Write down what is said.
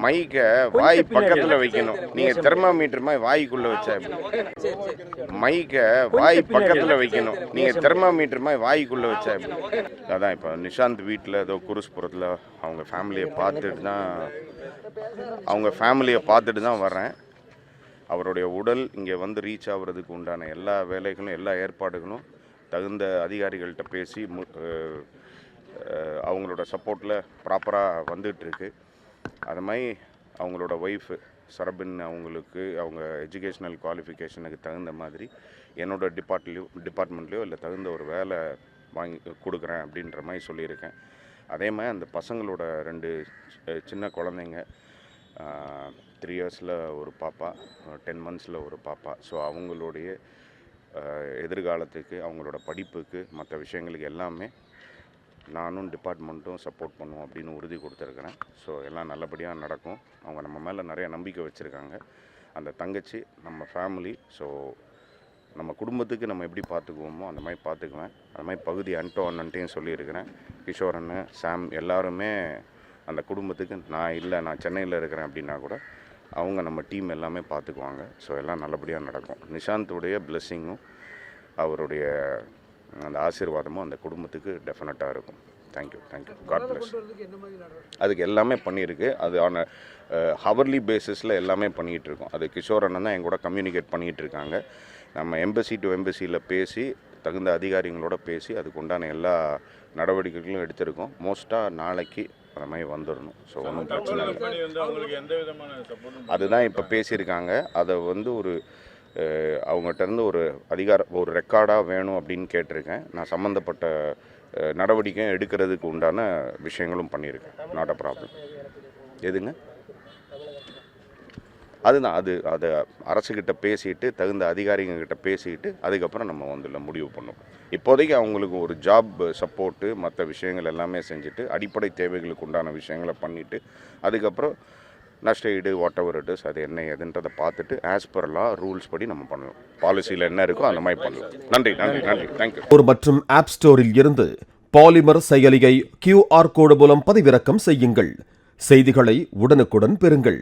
மைக்க வாய் பக்கத்துல வைக்கணும். நீங்க தெர்மாமீட்டர் மாதிரி வாய்க்குள்ள வச்சா மைக்க வாய் பக்கத்துல வைக்கணும். நீங்க தெர்மாமீட்டர் மாதிரி வாய்க்குள்ள வச்சா அதான் இப்போ நிஷாந்த் வீட்டில் ஏதோ குருஸ்புரத்தில் அவங்க ஃபேமிலியை பார்த்துட்டு தான் வர்றேன். அவருடைய உடல் இங்கே வந்து ரீச் ஆகுறதுக்கு உண்டான எல்லா வேலைகளும் எல்லா ஏற்பாடுகளும் தகுந்த அதிகாரிகள்கிட்ட பேசி அவங்களோட சப்போர்ட்டில் ப்ராப்பராக வந்துகிட்ருக்கு. அது மாதிரி அவங்களோட ஒய்ஃபு சரபின் அவங்களுக்கு அவங்க எஜுகேஷ்னல் குவாலிஃபிகேஷனுக்கு தகுந்த மாதிரி என்னோட டிபார்ட்மெண்ட்லேயோ இல்லை தகுந்த ஒரு வேலை வாங்கி கொடுக்குறேன் அப்படின்ற மாதிரி சொல்லியிருக்கேன். அதே மாதிரி அந்த பசங்களோட 2 சின்ன குழந்தைங்க 3 இயர்ஸில் ஒரு பாப்பா, 10 months ஒரு பாப்பா. ஸோ அவங்களுடைய எதிர்காலத்துக்கு அவங்களோட படிப்புக்கு மற்ற விஷயங்களுக்கு எல்லாமே நானும் டிபார்ட்மெண்ட்டும் சப்போர்ட் பண்ணுவோம் அப்படின்னு உறுதி கொடுத்துருக்குறேன். ஸோ எல்லாம் நல்லபடியாக நடக்கும். அவங்க நம்ம மேலே நிறைய நம்பிக்கை வச்சுருக்காங்க. அந்த தங்கச்சி நம்ம ஃபேமிலி. ஸோ நம்ம குடும்பத்துக்கு நம்ம எப்படி பார்த்துக்குவோமோ அந்த மாதிரி பார்த்துக்குவேன். அது மாதிரி பகுதி அண்ணன்ட்டையும் சொல்லியிருக்கிறேன். கிஷோர் அண்ணன், சாம் எல்லாருமே அந்த குடும்பத்துக்கு நான் சென்னையில் இருக்கிறேன் அப்படின்னா கூட அவங்க நம்ம டீம் எல்லாமே பார்த்துக்குவாங்க. ஸோ எல்லாம் நல்லபடியாக நடக்கும். நிஷாந்துடைய பிளெஸ்ஸிங்கும் அவருடைய அந்த ஆசீர்வாதமும் அந்த குடும்பத்துக்கு டெஃபினட்டாக இருக்கும். தேங்க்யூ. God bless. அதுக்கு எல்லாமே பண்ணியிருக்கு. அது ஆன ஹவர்லி பேசிஸில் எல்லாமே பண்ணிகிட்ருக்கோம். அது கிஷோர் அண்ணன் தான் எங்கூட கம்யூனிகேட் பண்ணிகிட்ருக்காங்க. நம்ம எம்பசி டு எம்பசியில் பேசி தகுந்த அதிகாரிகளோட பேசி அதுக்கு உண்டான எல்லா நடவடிக்கைகளும் எடுத்திருக்கோம். மோஸ்ட்டாக நாளைக்கு அந்த மாதிரி வந்துடணும். ஸோ ஒன்றும் பிரச்சனை இல்லை. அதுதான் இப்போ பேசியிருக்காங்க. அதை வந்து ஒரு அவங்ககிட்ட இருந்து ஒரு ரெக்கார்டாக வேணும் அப்படின்னு கேட்டிருக்கேன். நான் சம்மந்தப்பட்ட நடவடிக்கை எடுக்கிறதுக்கு உண்டான விஷயங்களும் பண்ணியிருக்கேன். Not a problem. எதுங்க? அதுதான் அதை அரசுக்கிட்ட பேசிட்டு தகுந்த அதிகாரிங்கக்கிட்ட பேசிட்டு அதுக்கப்புறம் நம்ம வந்து முடிவு பண்ணுவோம். இப்போதைக்கு அவங்களுக்கு ஒரு ஜாப் சப்போர்ட்டு மற்ற விஷயங்கள் எல்லாமே செஞ்சுட்டு அடிப்படை தேவைகளுக்கு உண்டான விஷயங்களை பண்ணிவிட்டு அதுக்கப்புறம் நஷ்டஈடு வாட் இட் இஸ் அது என்ன எதுன்றதை பார்த்துட்டு ஆஸ் பர் லா ரூல்ஸ் படி நம்ம பண்ணலாம். பாலிசியில் என்ன இருக்கோ அந்த மாதிரி பண்ணலாம். நன்றி. தேங்க்யூ. மற்றும் ஆப் ஸ்டோரில் இருந்து பாலிமர் செயலியை QR கோடு மூலம் பதிவிறக்கம் செய்யுங்கள். செய்திகளை உடனுக்குடன் பெறுங்கள்.